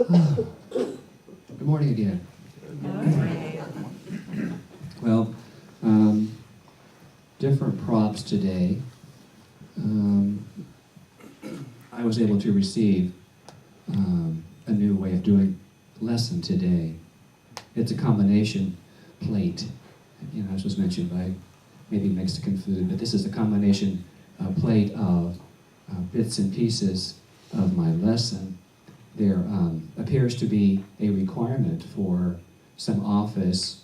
Good morning again. Well, different props today. I was able to receive a new way of doing lesson today. It's a combination plate. You know, as was mentioned by maybe Mexican food, but this is a combination plate of bits and pieces of my lesson. There appears to be a requirement for some office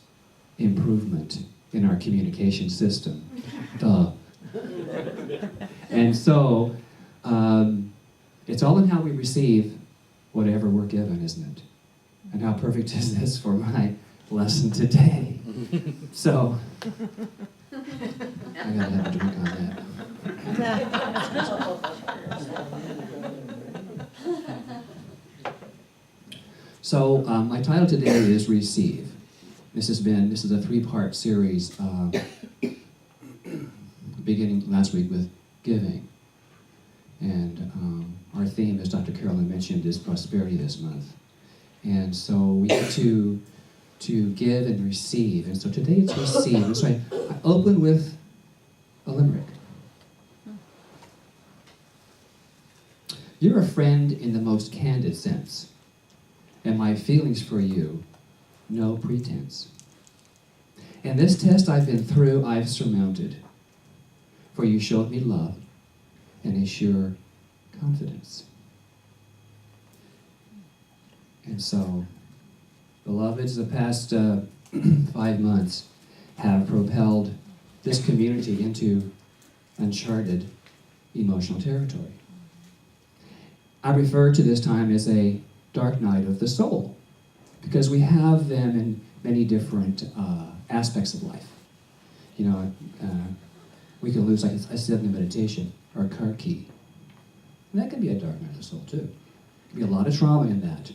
improvement in our communication system. Duh. And so, it's all in how we receive whatever we're given, isn't it? And how perfect is this for my lesson today? So, I gotta have a drink on that. So, my title today is Receive. This is a 3-part series, beginning last week with giving. And our theme, as Dr. Carolyn mentioned, is prosperity this month. And so we get to give and receive. And so today it's receive. And so I open with a limerick. You're a friend in the most candid sense, and my feelings for you, no pretense. And this test I've been through, I've surmounted, for you showed me love and a sure confidence. And so, beloveds, the past 5 months have propelled this community into uncharted emotional territory. I refer to this time as a dark night of the soul, because we have them in many different aspects of life. You know, we can lose, like I said in the meditation, our car key. And that can be a dark night of the soul too. There can be a lot of trauma in that.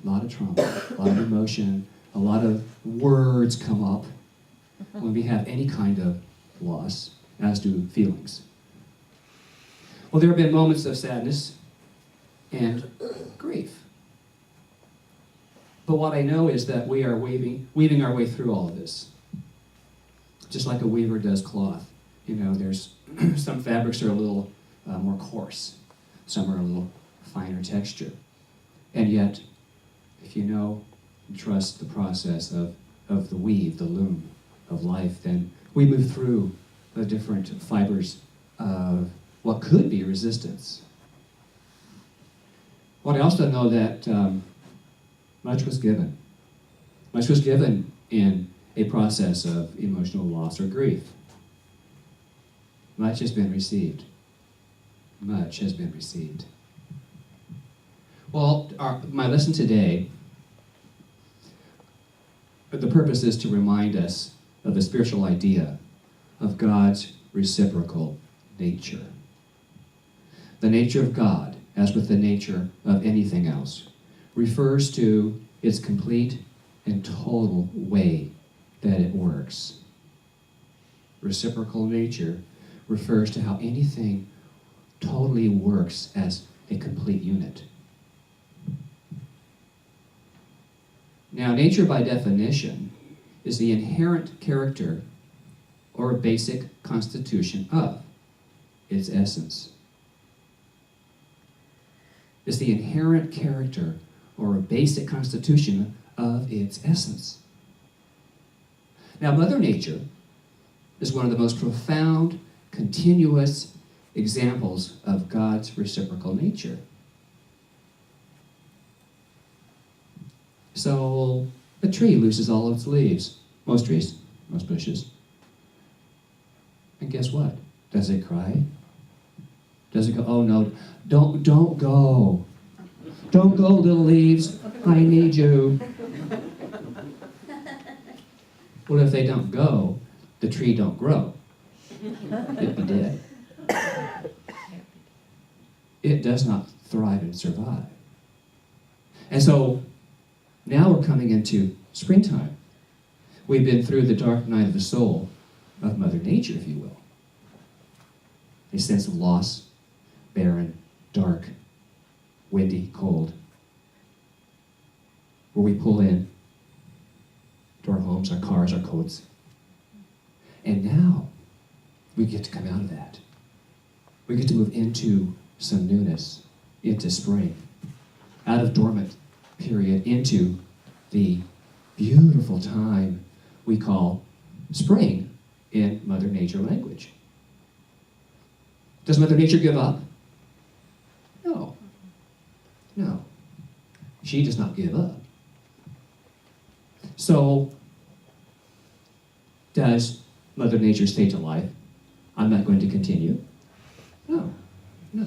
A lot of trauma, a lot of emotion, a lot of words come up when we have any kind of loss, as do feelings. Well, there have been moments of sadness and grief. But what I know is that we are weaving our way through all of this. Just like a weaver does cloth. You know, there's some fabrics are a little more coarse. Some are a little finer texture. And yet, if you know and trust the process of the weave, the loom of life, then we move through the different fibers of what could be resistance. Well, I also know that much was given. Much was given in a process of emotional loss or grief. Much has been received. Much has been received. Well, my lesson today, the purpose is to remind us of the spiritual idea of God's reciprocal nature. The nature of God, as with the nature of anything else, refers to its complete and total way that it works. Reciprocal nature refers to how anything totally works as a complete unit. Now, nature by definition is the inherent character or basic constitution of its essence. It's the inherent character or basic constitution of its essence. Now, Mother Nature is one of the most profound, continuous examples of God's reciprocal nature. So, a tree loses all of its leaves. Most trees, most bushes. And guess what? Does it cry? Does it go, oh no, don't go. Don't go, little leaves. I need you. Well, if they don't go, the tree don't grow. It'd be dead. It does not thrive and survive. And so, now we're coming into springtime. We've been through the dark night of the soul of Mother Nature, if you will. A sense of loss, barren, dark, windy, cold. where we pull in to our homes, our cars, our coats. And now we get to come out of that. We get to move into some newness, into spring, out of dormant period into the beautiful time we call spring in Mother Nature language. Does Mother Nature give up? No. No. She does not give up. So, does Mother Nature stay to life? I'm not going to continue. No. No.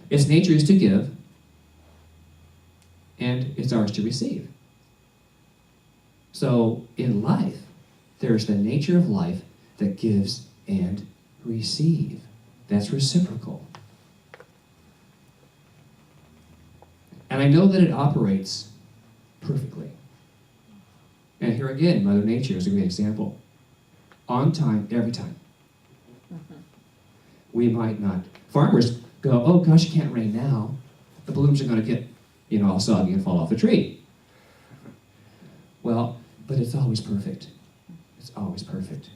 Its nature is to give, and it's ours to receive. So, in life, there's the nature of life that gives and receive. That's reciprocal. And I know that it operates perfectly. And here again, Mother Nature is a great example. On time, every time. We might not. Farmers go, oh gosh, it can't rain now. The blooms are going to get, all soggy and fall off the tree. Well, but it's always perfect. It's always perfect.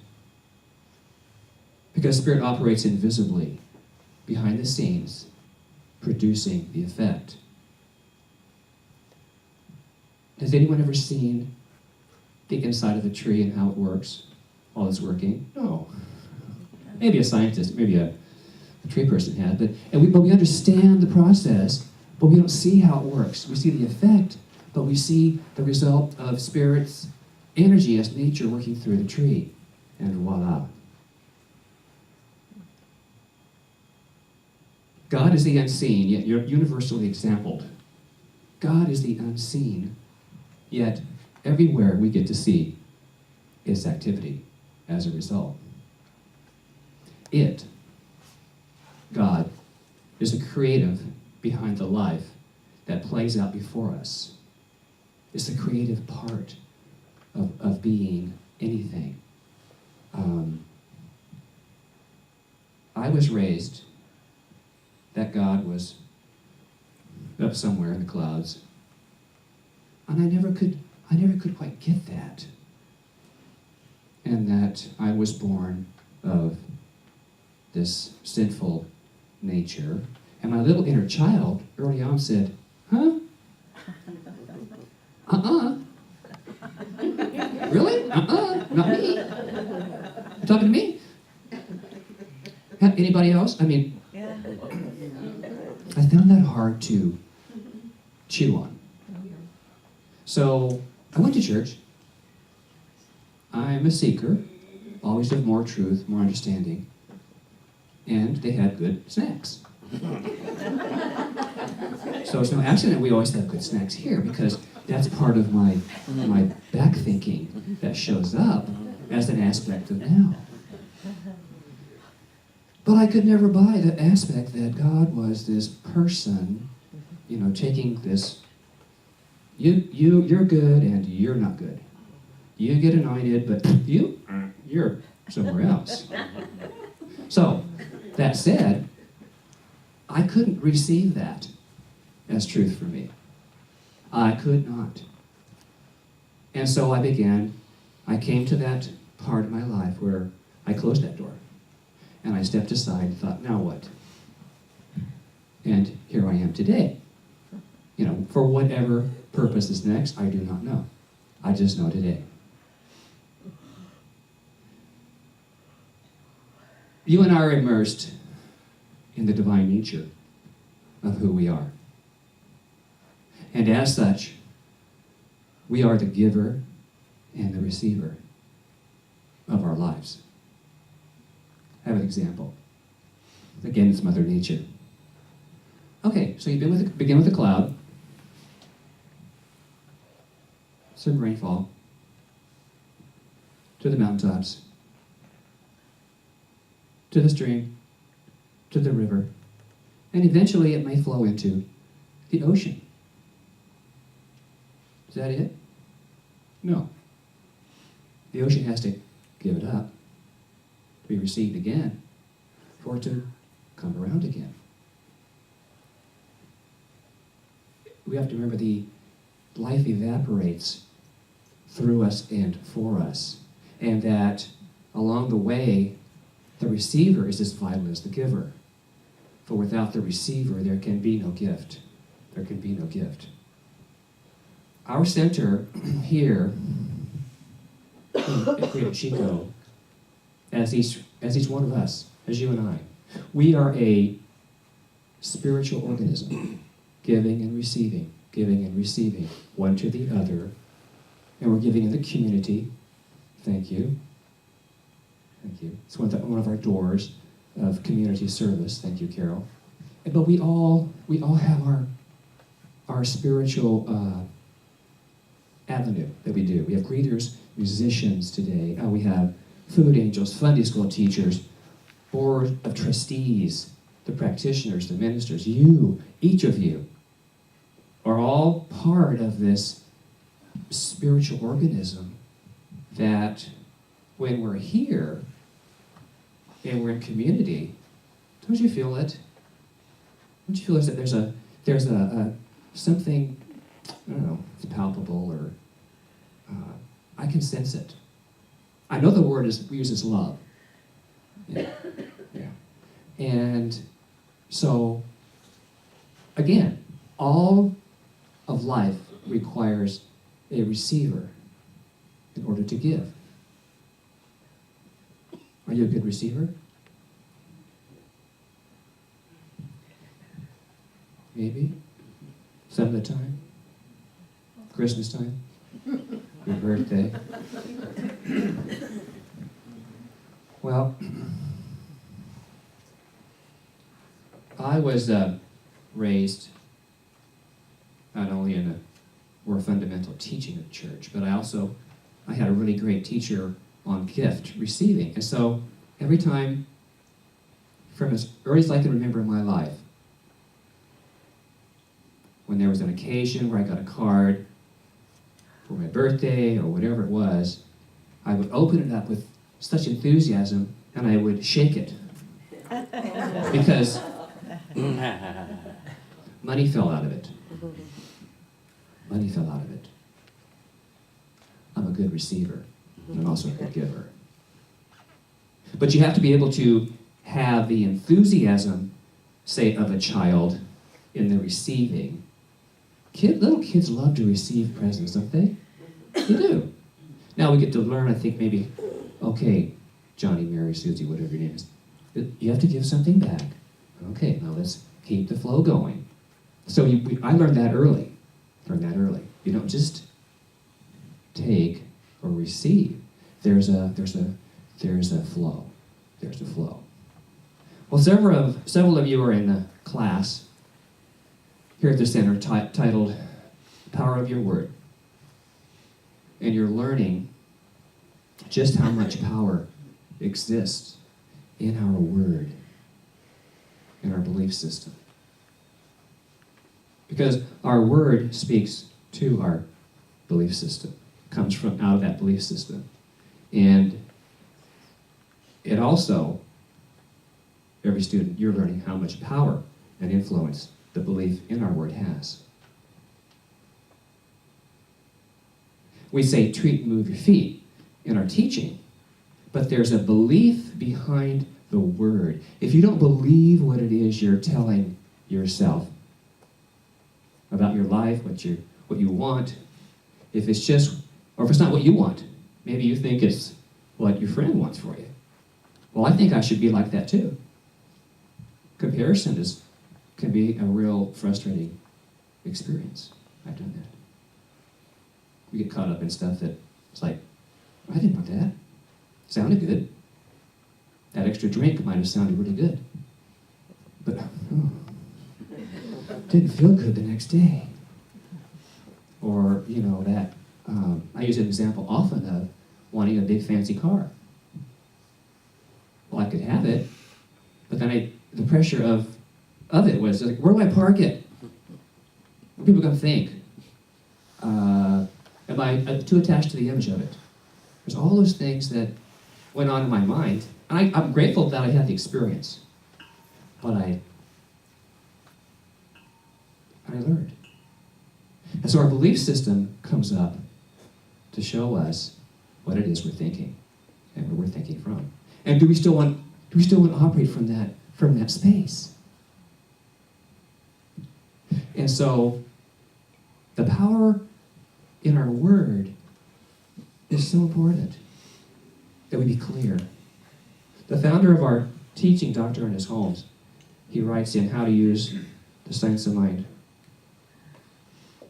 Because Spirit operates invisibly, behind the scenes, producing the effect. Has anyone ever seen the inside of a tree and how it works while it's working? No. Maybe a scientist, maybe a tree person has, but we understand the process, but we don't see how it works. We see the effect, but we see the result of Spirit's energy as nature working through the tree, and voila. God is the unseen, yet you're universally exampled. God is the unseen, yet everywhere we get to see its activity as a result. God, is the creative behind the life that plays out before us. It's the creative part of being anything. I was raised that God was up somewhere in the clouds, and I never could quite get that. And that I was born of this sinful nature. And my little inner child early on said, huh? Really? Not me. You talking to me? Anybody else? I found that hard to chew on. So I went to church. I'm a seeker, always of more truth, more understanding. And they had good snacks. So it's no accident we always have good snacks here, because that's part of my back thinking that shows up as an aspect of now. But I could never buy the aspect that God was this person, taking this, you're good and you're not good. You get anointed, but you're somewhere else. So, that said, I couldn't receive that as truth for me. I could not. And so I came to that part of my life where I closed that door. And I stepped aside and thought, now what? And here I am today. For whatever purpose is next, I do not know. I just know today. You and I are immersed in the divine nature of who we are. And as such, we are the giver and the receiver of our lives. I have an example. Again, it's Mother Nature. Okay, so you begin with a cloud, some rainfall, to the mountaintops, to the stream, to the river, and eventually it may flow into the ocean. Is that it? No. The ocean has to give it up to be received again, for it to come around again. We have to remember the life evaporates through us and for us, and that along the way, the receiver is as vital as the giver. For without the receiver, there can be no gift. There can be no gift. Our center here at Rio Chico, as each one of us, as you and I, we are a spiritual organism, giving and receiving, one to the other, and we're giving in the community. Thank you. Thank you. It's one of our doors of community service. Thank you, Carol. But we all have our spiritual avenue that we do. We have greeters, musicians today. We have food angels, Sunday school teachers, board of trustees, the practitioners, the ministers. You, each of you, are all part of this spiritual organism that when we're here and we're in community, don't you feel it? Don't you feel that there's a something, I don't know, it's palpable, or I can sense it. I know the word we use is love. Yeah. And so, again, all of life requires a receiver in order to give. Are you a good receiver? Maybe. Some of the time. Christmas time. Your birthday. Well, I was raised not only in a more fundamental teaching of the church, but I had a really great teacher on gift receiving. And so every time, from as early as I can remember in my life, when there was an occasion where I got a card for my birthday or whatever it was, I would open it up with such enthusiasm and I would shake it. Because money fell out of it. Money fell out of it. I'm a good receiver. And I'm also a good giver. But you have to be able to have the enthusiasm, say, of a child in the receiving. Little kids love to receive presents, don't they? They do. Now we get to learn, I think, maybe, okay, Johnny, Mary, Susie, whatever your name is, you have to give something back. Okay, now let's keep the flow going. So I learned that early. You don't just take or receive. There's a flow. There's a flow. Well, several of you are in the class here at the center titled Power of Your Word. And you're learning just how much power exists in our word, in our belief system. Because our word speaks to our belief system, comes from out of that belief system. And it also, every student, you're learning how much power and influence the belief in our word has. We say treat and move your feet in our teaching, but there's a belief behind the word. If you don't believe what it is you're telling yourself about your life, what you want, if it's not what you want, maybe you think it's what your friend wants for you. Well, I think I should be like that too. Comparison can be a real frustrating experience. I've done that. We get caught up in stuff that it's like, I didn't want that. Sounded good. That extra drink might have sounded really good. But didn't feel good the next day. Or, that, I use an example often of wanting a big fancy car. Well, I could have it, but then the pressure of it was like, where do I park it? What are people going to think? Am I too attached to the image of it? There's all those things that went on in my mind. And I'm grateful that I had the experience. But I learned. And so our belief system comes up to show us what it is we're thinking and where we're thinking from. And do we still want to operate from that space? And so the power in our word is so important that we be clear. The founder of our teaching, Dr. Ernest Holmes, he writes in How to Use the Science of Mind.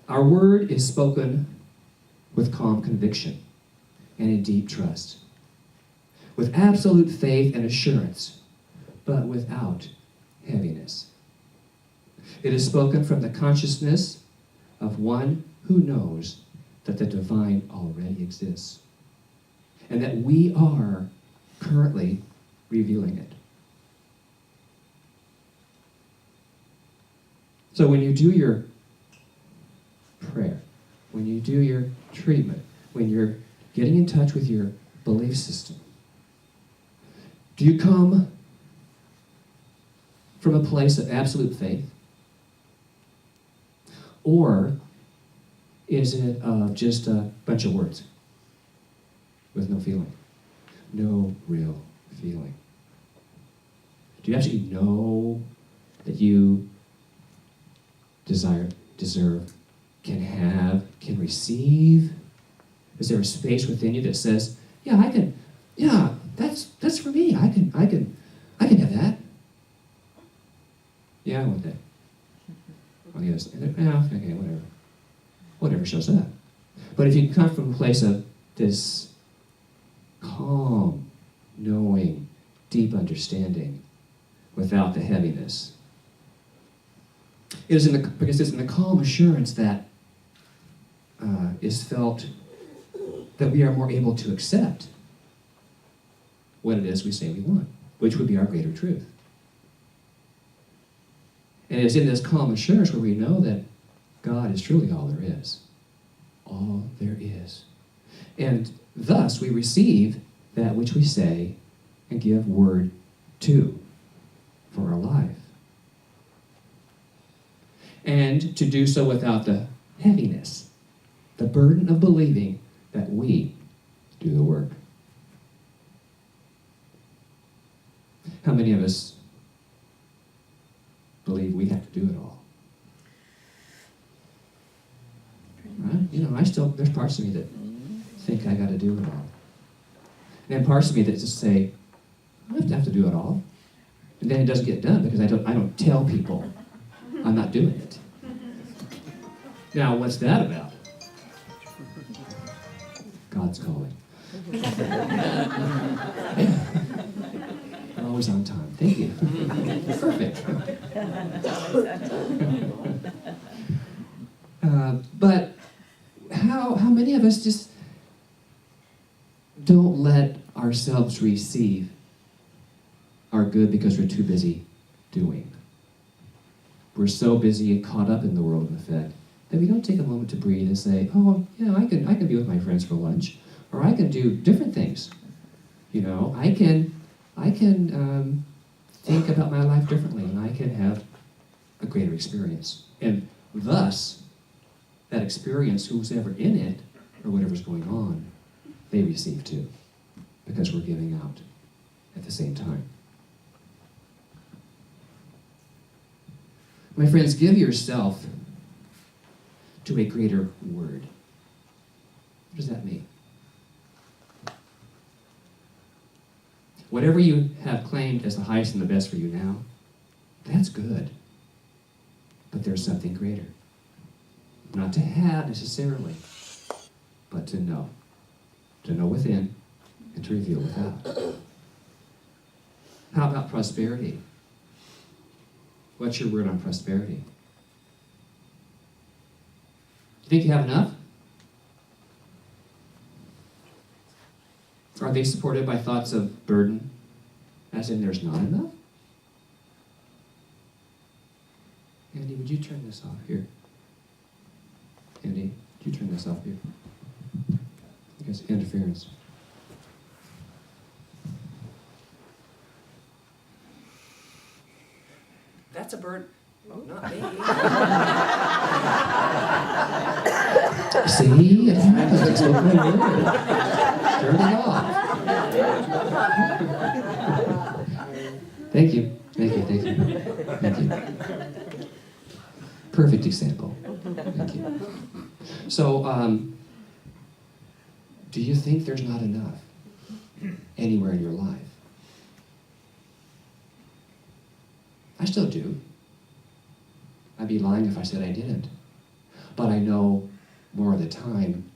Our word is spoken with calm conviction and in deep trust, with absolute faith and assurance, but without heaviness. It is spoken from the consciousness of one who knows that the divine already exists, and that we are currently revealing it. So when you do your prayer, when you do your treatment, when you're getting in touch with your belief system, do you come from a place of absolute faith? Or is it just a bunch of words with no feeling? No real feeling. Do you actually know that you desire, deserve, can have, can receive? Is there a space within you that says, that's for me. I can have that. Yeah, I want that. On the other side, okay, whatever. Whatever shows up. But if you come from a place of this calm, knowing, deep understanding, without the heaviness, because it's in the calm assurance that is felt that we are more able to accept what it is we say we want, which would be our greater truth. And it's in this calm assurance where we know that God is truly all there is. All there is. And thus we receive that which we say and give word to for our life. And to do so without the heaviness, the burden of believing that we do the work. How many of us believe we have to do it all? Right? There's parts of me that think I got to do it all. And then parts of me that just say, I don't have to do it all. And then it doesn't get done because I don't tell people I'm not doing it. Now, what's that about? God's calling. Always on time. Thank you. Perfect. But how many of us just don't let ourselves receive our good because we're too busy doing? We're so busy and caught up in the world of effect that we don't take a moment to breathe and say, oh, yeah, I can be with my friends for lunch, or I can do different things. I can think about my life differently, and I can have a greater experience. And thus, that experience, who's ever in it, or whatever's going on, they receive too, because we're giving out at the same time. My friends, give yourself to a greater word. What does that mean? Whatever you have claimed as the highest and the best for you now, that's good. But there's something greater. Not to have necessarily, but to know. To know within and to reveal without. How about prosperity? What's your word on prosperity? You think you have enough? Are they supported by thoughts of burden, as in there's not enough? Andy, would you turn this off here? Andy, would you turn this off here? I guess interference. That's a bird. Oh, not me. See? It happens. It's open word. Turn it off. Thank you. Thank you. Thank you. Thank you. Perfect example. Thank you. So, do you think there's not enough anywhere in your life? I still do. I'd be lying if I said I didn't. But I know more of the time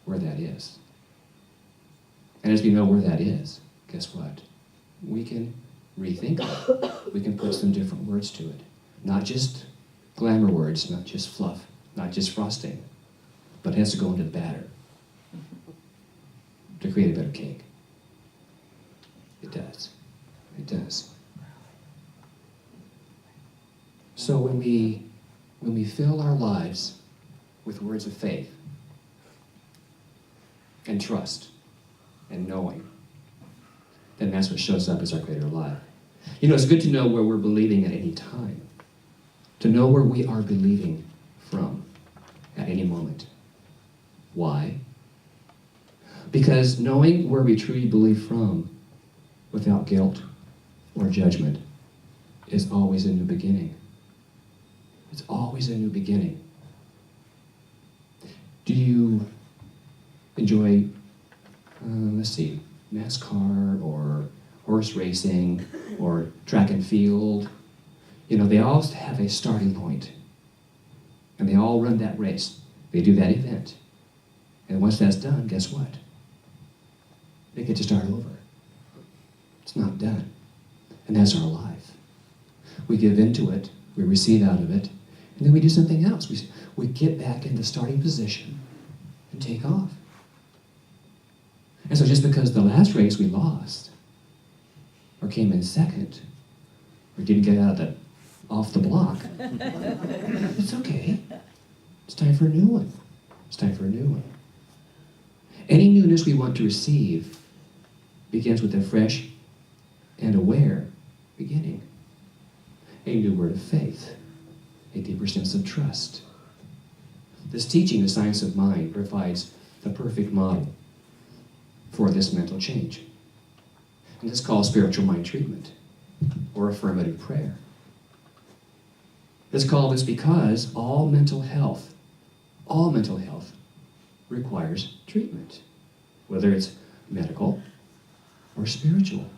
where that is. And as we know where that is, guess what? We can rethink it. We can put some different words to it. Not just glamour words, not just fluff, not just frosting, but it has to go into the batter to create a better cake. It does. It does. So when we fill our lives with words of faith and trust and knowing, then that's what shows up as our greater life. You know, it's good to know where we're believing at any time, to know where we are believing from at any moment. Why? Because knowing where we truly believe from without guilt or judgment is always a new beginning. It's always a new beginning. Do you enjoy, NASCAR or horse racing or track and field? You know, they all have a starting point, and they all run that race. They do that event. And once that's done, guess what? They get to start over. It's not done. And that's our life. We give into it, we receive out of it, and then we do something else. We get back in the starting position and take off. And so just because the last race we lost, or came in second, or didn't get off the block, it's okay. It's time for a new one. It's time for a new one. Any newness we want to receive begins with a fresh and aware beginning. A new word of faith, a deeper sense of trust. This teaching, the science of mind, provides the perfect model for this mental change. And it's called spiritual mind treatment, or affirmative prayer. It's called this because all mental health requires treatment, whether it's medical or spiritual.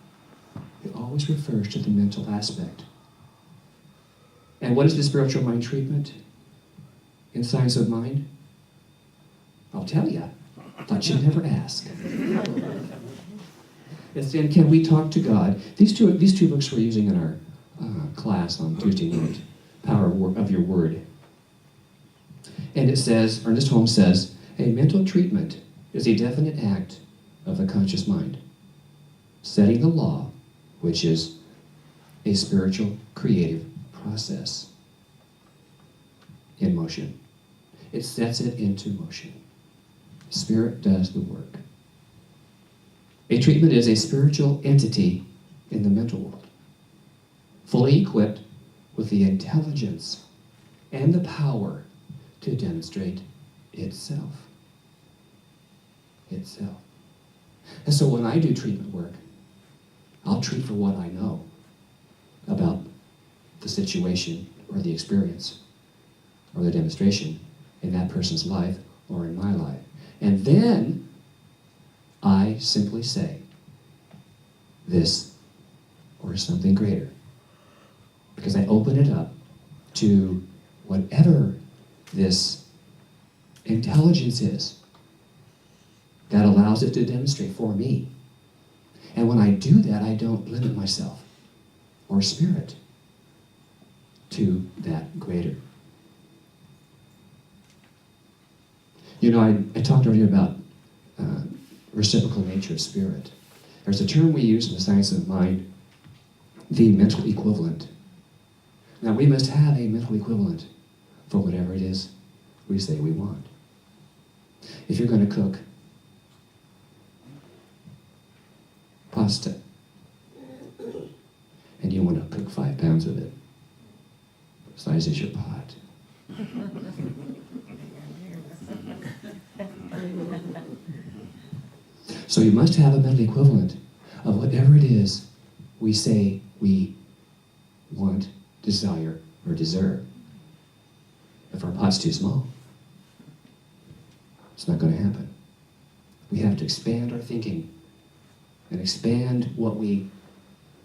It always refers to the mental aspect. And what is the spiritual mind treatment in science of mind? I'll tell you. Thought you'd never ask. It's in Can We Talk to God? These two books we're using in our class on Tuesday night, Power of Your Word. And it says, or this poem says, a mental treatment is a definite act of the conscious mind, setting the law, which is a spiritual creative process, in motion. It sets it into motion. Spirit does the work. A treatment is a spiritual entity in the mental world, fully equipped with the intelligence and the power to demonstrate itself. Itself. And so when I do treatment work, I'll treat for what I know about the situation or the experience or the demonstration in that person's life or in my life. And then I simply say this or something greater, because I open it up to whatever this intelligence is that allows it to demonstrate for me. And when I do that, I don't limit myself or spirit to that greater. You know, I talked earlier about reciprocal nature of spirit. There's a term we use in the science of mind, the mental equivalent. Now, we must have a mental equivalent for whatever it is we say we want. If you're going to cook pasta, and you want to cook 5 pounds of it, what size is your pot? So you must have a mental equivalent of whatever it is we say we want, desire, or deserve. If our pot's too small, it's not going to happen. We have to expand our thinking and expand what we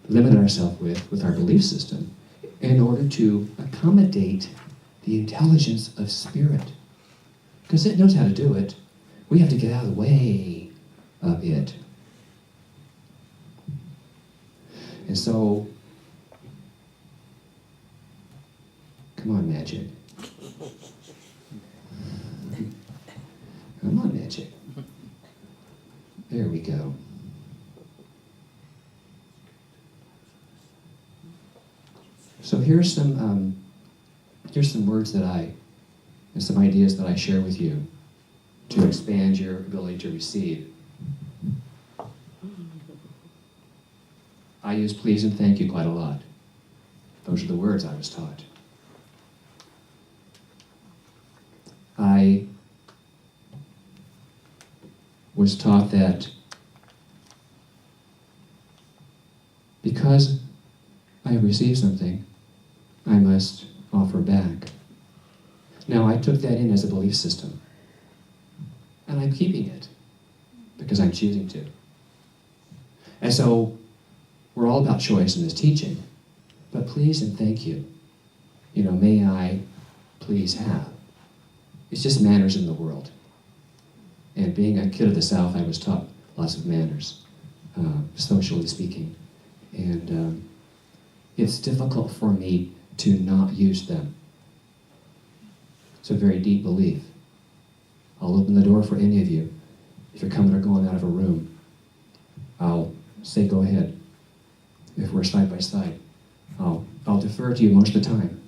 limit ourselves with our belief system in order to accommodate the intelligence of spirit. Because it knows how to do it. We have to get out of the way of it. And so, come on, magic. Come on, magic. There we go. So here's some words and some ideas that I share with you to expand your ability to receive. I use please and thank you quite a lot. Those are the words I was taught. I was taught that because I have received something, I must offer back. Now, I took that in as a belief system, and I'm keeping it because I'm choosing to. And so, we're all about choice in this teaching, but please and thank you. May I please have. It's just manners in the world. And being a kid of the South, I was taught lots of manners, socially speaking. And it's difficult for me to not use them. It's a very deep belief. I'll open the door for any of you. If you're coming or going out of a room, I'll say go ahead. If we're side by side, I'll defer to you most of the time.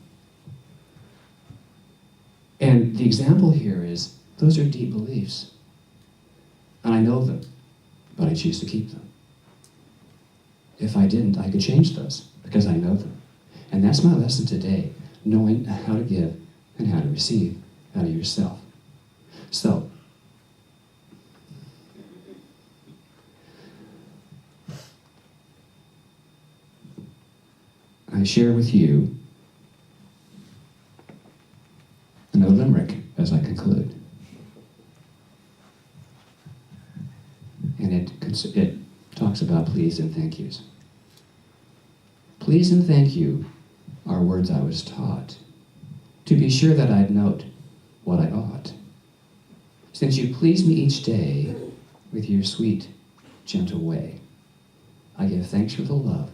And the example here is, those are deep beliefs. And I know them, but I choose to keep them. If I didn't, I could change those, because I know them. And that's my lesson today, knowing how to give and how to receive out of yourself. So, I share with you another limerick as I conclude. And it talks about please and thank yous. Please and thank you are words I was taught, to be sure that I'd note what I ought. Since you please me each day with your sweet, gentle way, I give thanks for the love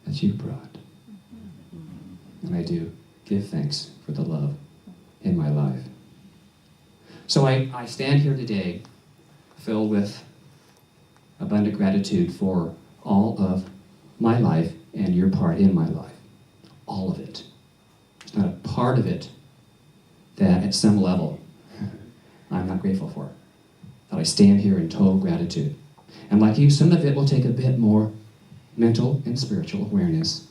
that you've brought. And I do give thanks for the love in my life. So I stand here today filled with abundant gratitude for all of my life and your part in my life. All of it. There's not a part of it that at some level I'm not grateful for. That I stand here in total gratitude. And like you, some of it will take a bit more mental and spiritual awareness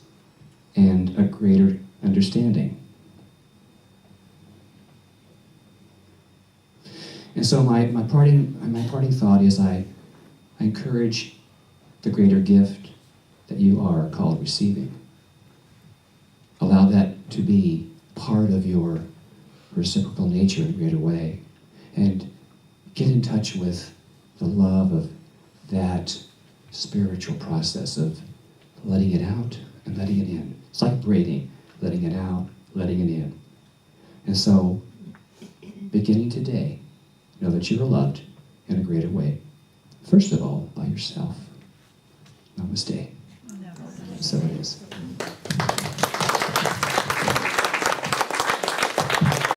and a greater understanding. And so my parting thought is I encourage the greater gift that you are called receiving. Allow that to be part of your reciprocal nature in a greater way. And get in touch with the love of that spiritual process of letting it out and letting it in. It's like braiding, letting it out, letting it in. And so, beginning today, know that you are loved in a greater way. First of all, by yourself. Namaste. So it is.